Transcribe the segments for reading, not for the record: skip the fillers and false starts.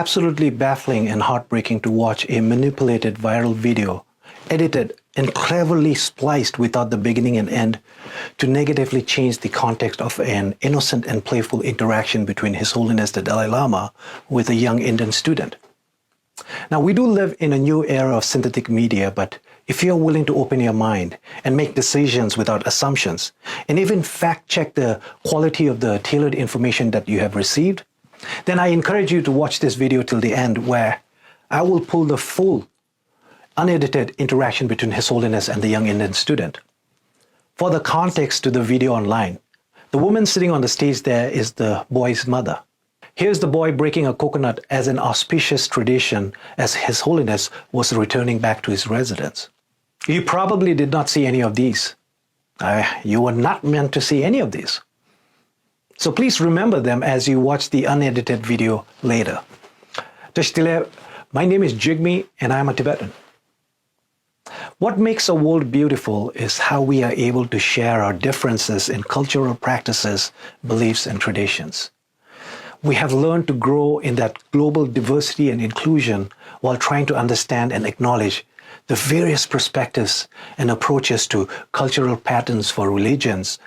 Absolutely baffling and heartbreaking to watch a manipulated viral video, edited and cleverly spliced without the beginning and end, to negatively change the context of an innocent and playful interaction between His Holiness the Dalai Lama with a young Indian student. Now, we do live in a new era of synthetic media, but if you're willing to open your mind and make decisions without assumptions, and even fact-check the quality of the tailored information that you have received, then I encourage you to watch this video till the end, where I will pull the full, unedited interaction between His Holiness and the young Indian student. For the context to the video online, the woman sitting on the stage there is the boy's mother. Here's the boy breaking a coconut as an auspicious tradition as His Holiness was returning back to his residence. You probably did not see any of these. You were not meant to see any of these. So please remember them as you watch the unedited video later. Tashtile, my name is Jigme and I'm a Tibetan. What makes a world beautiful is how we are able to share our differences in cultural practices, beliefs, and traditions. We have learned to grow in that global diversity and inclusion while trying to understand and acknowledge the various perspectives and approaches to cultural patterns for religions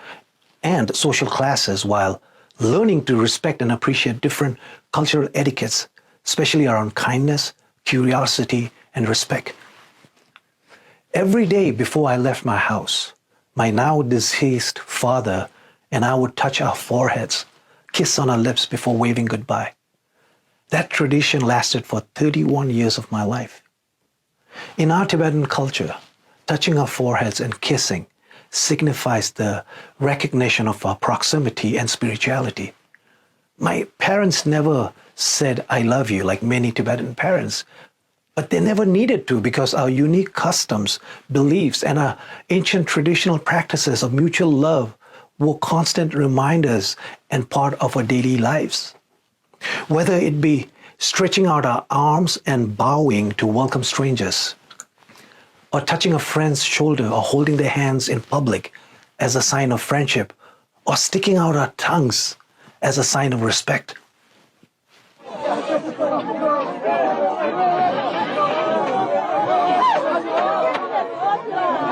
and social classes, while learning to respect and appreciate different cultural etiquettes, especially around kindness, curiosity, and respect. Every day before I left my house, my now deceased father and I would touch our foreheads, kiss on our lips before waving goodbye. That tradition lasted for 31 years of my life. In our Tibetan culture, touching our foreheads and kissing signifies the recognition of our proximity and spirituality. My parents never said, "I love you," like many Tibetan parents, but they never needed to, because our unique customs, beliefs, and our ancient traditional practices of mutual love were constant reminders and part of our daily lives. Whether it be stretching out our arms and bowing to welcome strangers, or touching a friend's shoulder or holding their hands in public as a sign of friendship, or sticking out our tongues as a sign of respect.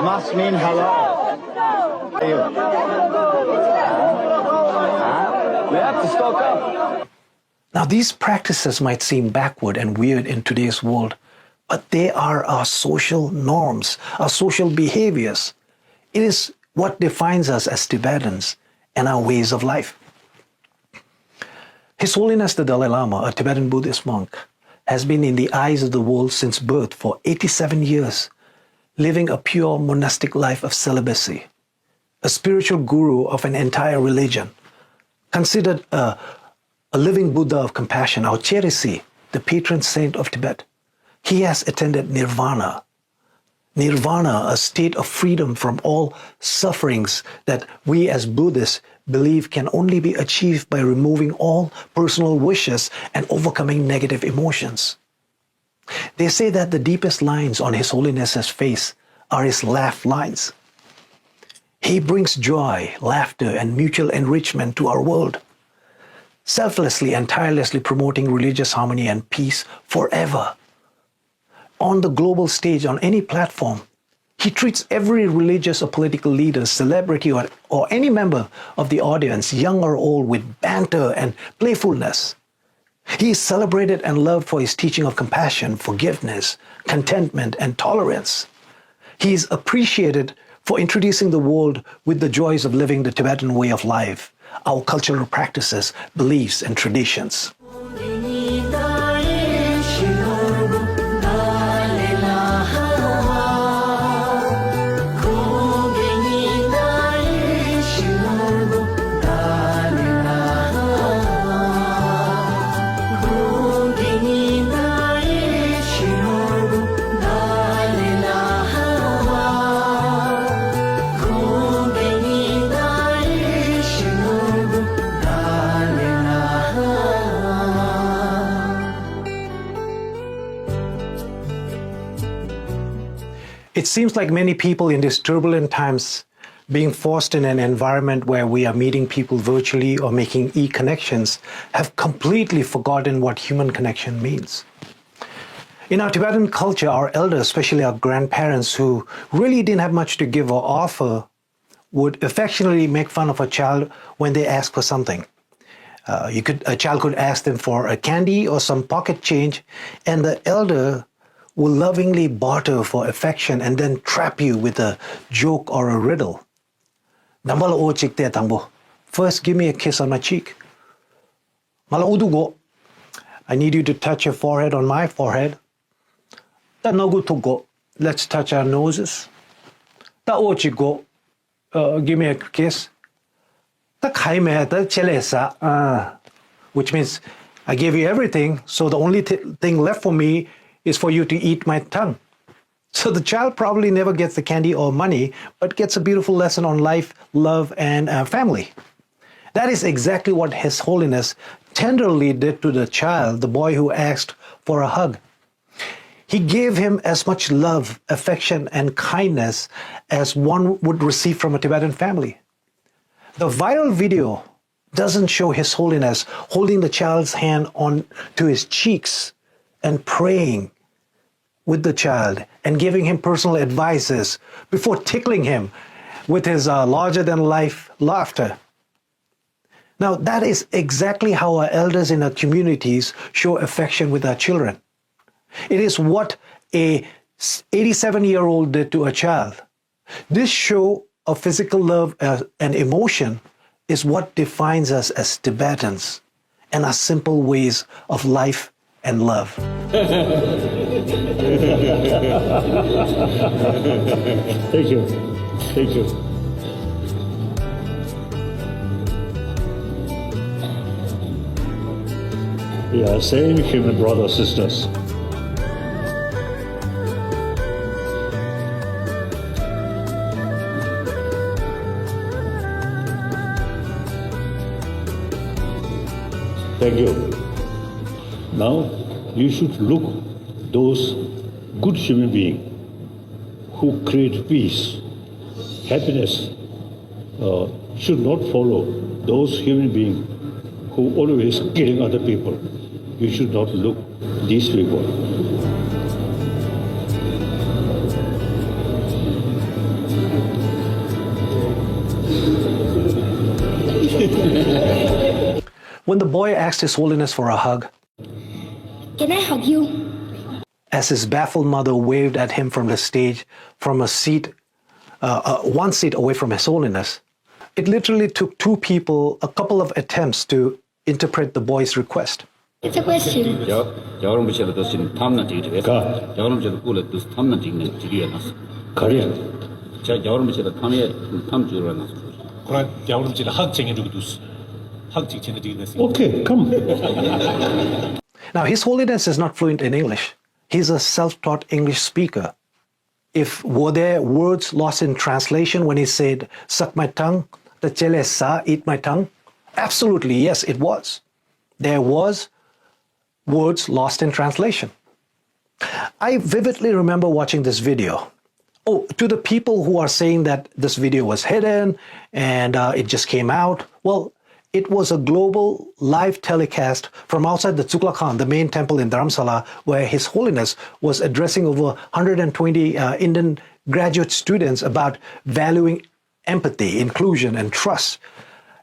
Must mean hello. We have to stock up. Now, these practices might seem backward and weird in today's world, but they are our social norms, our social behaviors. It is what defines us as Tibetans and our ways of life. His Holiness the Dalai Lama, a Tibetan Buddhist monk, has been in the eyes of the world since birth for 87 years, living a pure monastic life of celibacy, a spiritual guru of an entire religion, considered a living Buddha of compassion, our Cherisi, the patron saint of Tibet. He has attended nirvana. Nirvana, a state of freedom from all sufferings that we as Buddhists believe can only be achieved by removing all personal wishes and overcoming negative emotions. They say that the deepest lines on His Holiness's face are his laugh lines. He brings joy, laughter, and mutual enrichment to our world, selflessly and tirelessly promoting religious harmony and peace forever. On the global stage, on any platform, he treats every religious or political leader, celebrity, or any member of the audience, young or old, with banter and playfulness. He is celebrated and loved for his teaching of compassion, forgiveness, contentment, and tolerance. He is appreciated for introducing the world with the joys of living the Tibetan way of life, our cultural practices, beliefs, and traditions. It seems like many people in these turbulent times being forced in an environment where we are meeting people virtually or making e-connections, have completely forgotten what human connection means. In our Tibetan culture, our elders, especially our grandparents who really didn't have much to give or offer, would affectionately make fun of a child when they ask for something. A child could ask them for a candy or some pocket change, and the elder will lovingly barter for affection and then trap you with a joke or a riddle. Nambala o chik te tangbo. First, give me a kiss on my cheek. Mala udugo. I need you to touch your forehead on my forehead. Ta nagu tugo. Let's touch our noses. Ta o chiko. Give me a kiss. Ta khai me ta chele sa. Which means I gave you everything, so the only thing left for me is for you to eat my tongue. So the child probably never gets the candy or money, but gets a beautiful lesson on life, love, and family. That is exactly what His Holiness tenderly did to the child, the boy who asked for a hug. He gave him as much love, affection, and kindness as one would receive from a Tibetan family. The viral video doesn't show His Holiness holding the child's hand on to his cheeks and praying with the child and giving him personal advices before tickling him with his larger-than-life laughter. Now, that is exactly how our elders in our communities show affection with our children. It is what a 87-year-old did to a child. This show of physical love and emotion is what defines us as Tibetans and our simple ways of life and love. Thank you. Thank you. We are same human brothers, sisters. Thank you. Now you should look those good human beings who create peace, happiness, should not follow those human beings who always killing other people. You should not look these people. When the boy asked His Holiness for a hug, Can I hug you? as his baffled mother waved at him from the stage, from a seat, one seat away from His Holiness, it literally took two people a couple of attempts to interpret the boy's request. It's a question. 여러분 제가 도신 탐나 되게 God. 여러분 제가 꿀에 또 탐나 되는 지리에 났어. Korean. 자 여러분 제가 탐 주로 났어. 그러나 여러분 제가 학쟁이라고 두스. 학쟁 제가 됐어요. Okay, come. Now, His Holiness is not fluent in English. He's a self-taught English speaker. Were there words lost in translation when he said, suck my tongue, the chele sa, eat my tongue? Absolutely, yes, it was. There was words lost in translation. I vividly remember watching this video. Oh, to the people who are saying that this video was hidden and it just came out, well, it was a global live telecast from outside the Tsuklakhan, the main temple in Dharamsala, where His Holiness was addressing over 120 Indian graduate students about valuing empathy, inclusion, and trust.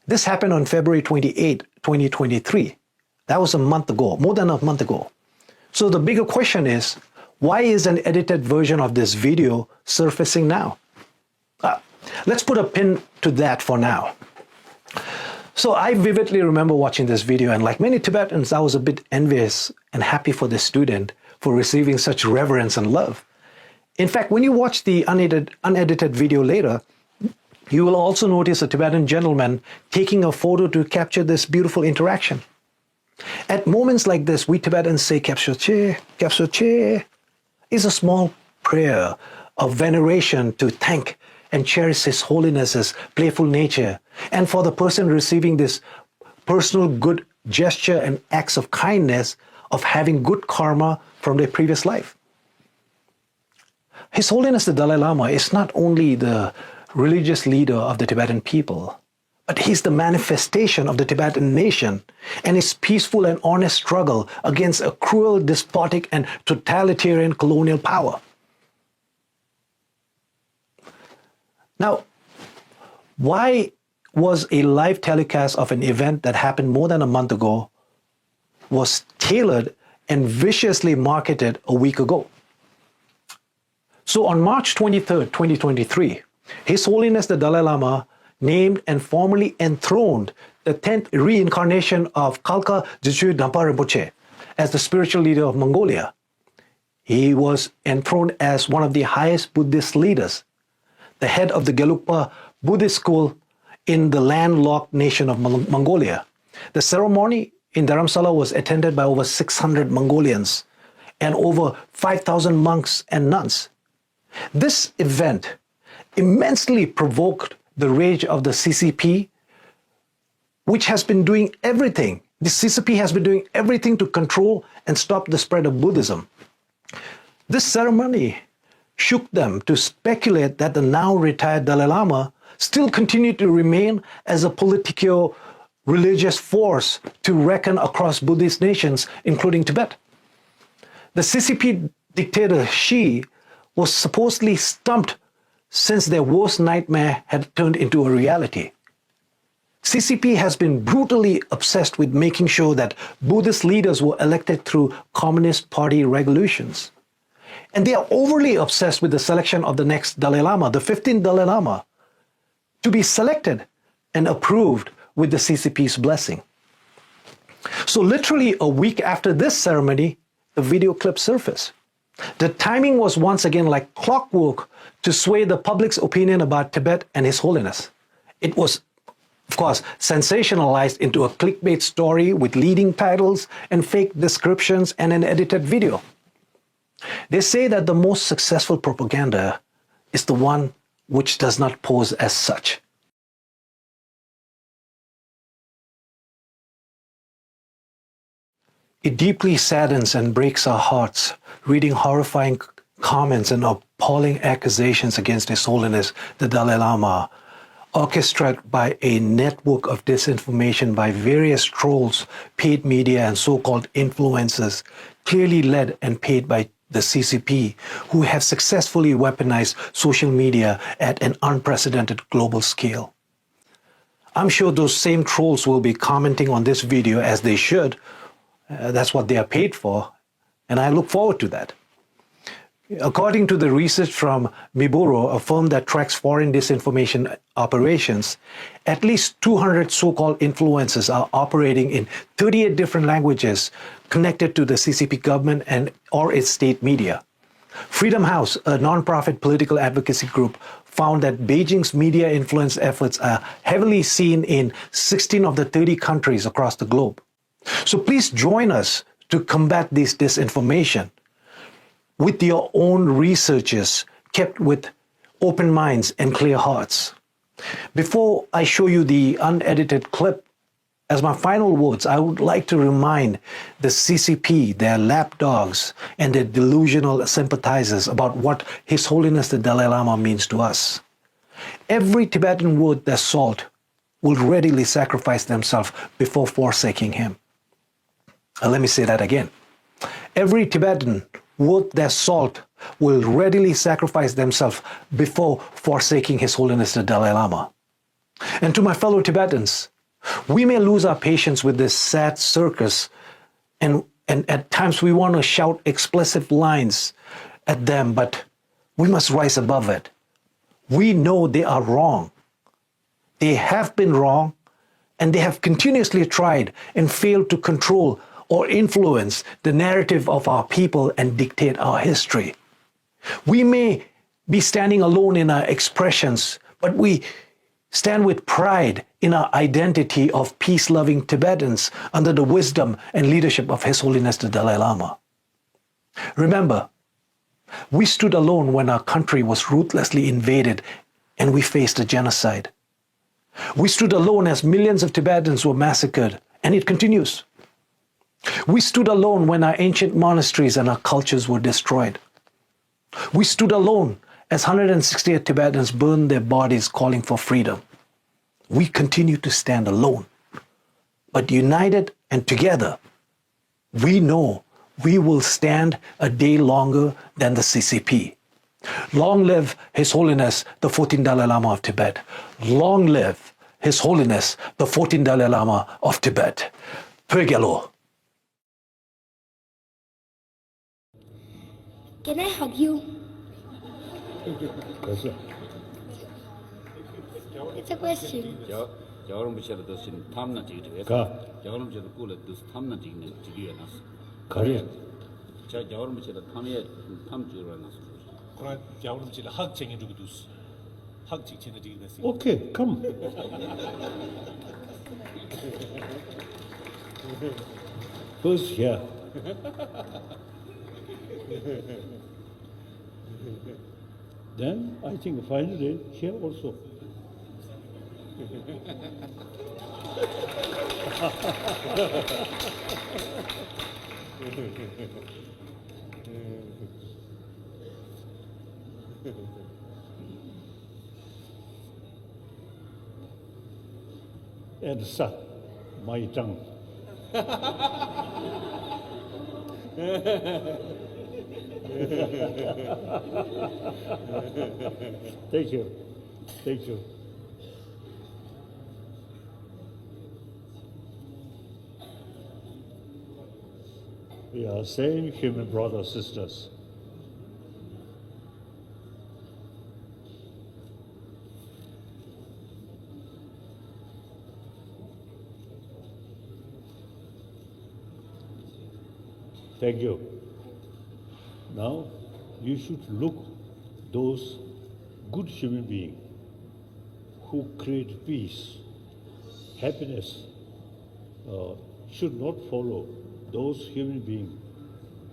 This happened on February 28, 2023. That was a month ago, more than a month ago. So the bigger question is, why is an edited version of this video surfacing now? Let's put a pin to that for now. So I vividly remember watching this video, and like many Tibetans, I was a bit envious and happy for the student for receiving such reverence and love. In fact, when you watch the unedited video later, you will also notice a Tibetan gentleman taking a photo to capture this beautiful interaction. At moments like this, we Tibetans say Kyabso che is a small prayer of veneration to thank and cherish His Holiness's playful nature, and for the person receiving this personal good gesture and acts of kindness of having good karma from their previous life. His Holiness the Dalai Lama is not only the religious leader of the Tibetan people, but he's the manifestation of the Tibetan nation and its peaceful and honest struggle against a cruel, despotic, and totalitarian colonial power. Now, why was a live telecast of an event that happened more than a month ago was tailored and viciously marketed a week ago? So on March 23rd, 2023, His Holiness the Dalai Lama named and formally enthroned the 10th reincarnation of Khalkha Dzogchen Dampa Rinpoche as the spiritual leader of Mongolia. He was enthroned as one of the highest Buddhist leaders, the head of the Gelugpa Buddhist school in the landlocked nation of Mongolia. The ceremony in Dharamsala was attended by over 600 Mongolians and over 5,000 monks and nuns. This event immensely provoked the rage of the CCP, which has been doing everything. The CCP has been doing everything to control and stop the spread of Buddhism. This ceremony shook them to speculate that the now retired Dalai Lama still continued to remain as a politico-religious force to reckon across Buddhist nations, including Tibet. The CCP dictator Xi was supposedly stumped since their worst nightmare had turned into a reality. CCP has been brutally obsessed with making sure that Buddhist leaders were elected through Communist Party resolutions. And they are overly obsessed with the selection of the next Dalai Lama, the 15th Dalai Lama, to be selected and approved with the CCP's blessing. So literally a week after this ceremony, the video clip surfaced. The timing was once again like clockwork to sway the public's opinion about Tibet and His Holiness. It was, of course, sensationalized into a clickbait story with leading titles and fake descriptions and an edited video. They say that the most successful propaganda is the one which does not pose as such. It deeply saddens and breaks our hearts reading horrifying comments and appalling accusations against His Holiness the Dalai Lama, orchestrated by a network of disinformation by various trolls, paid media, and so-called influencers, clearly led and paid by the CCP, who have successfully weaponized social media at an unprecedented global scale. I'm sure those same trolls will be commenting on this video, as they should. That's what they are paid for, and I look forward to that. According to the research from Miburo, a firm that tracks foreign disinformation operations, at least 200 so-called influencers are operating in 38 different languages connected to the CCP government and or its state media. Freedom House, a non-profit political advocacy group, found that Beijing's media influence efforts are heavily seen in 16 of the 30 countries across the globe. So please join us to combat this disinformation with your own researches, kept with open minds and clear hearts. Before I show you the unedited clip, as my final words, I would like to remind the CCP, their lapdogs, and their delusional sympathizers about what His Holiness the Dalai Lama means to us. Every Tibetan worth their salt will readily sacrifice themselves before forsaking him. Let me say that again. Every Tibetan worth their salt will readily sacrifice themselves before forsaking His Holiness the Dalai Lama. And to my fellow Tibetans, we may lose our patience with this sad circus, and at times we want to shout explicit lines at them, but we must rise above it. We know they are wrong. They have been wrong, and they have continuously tried and failed to control or influence the narrative of our people and dictate our history. We may be standing alone in our expressions, but we stand with pride in our identity of peace-loving Tibetans under the wisdom and leadership of His Holiness the Dalai Lama. Remember, we stood alone when our country was ruthlessly invaded and we faced a genocide. We stood alone as millions of Tibetans were massacred, and it continues. We stood alone when our ancient monasteries and our cultures were destroyed. We stood alone As 168 Tibetans burn their bodies calling for freedom, we continue to stand alone. But united and together, we know we will stand a day longer than the CCP. Long live His Holiness the 14th Dalai Lama of Tibet. Long live His Holiness the 14th Dalai Lama of Tibet. Pögelo. Can I hug you? That's it. It's a question. 여러분 제가 도신 탐나 지기도 가. 여러분 제가 꿀에 또 탐나 지기는 지리에 났어. Korea. 자 여러분 제가 탐 주로 났어. 그러나 여러분들 학쟁이라고 두스. 학쟁 지내지기 됐어. Okay, come. First here. Then I think finally here also. And son, my tongue. Thank you. Thank you. We are same human brothers, sisters. Thank you. Now, you should look those good human beings who create peace, happiness, should not follow those human beings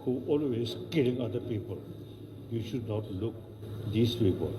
who always killing other people. You should not look these people.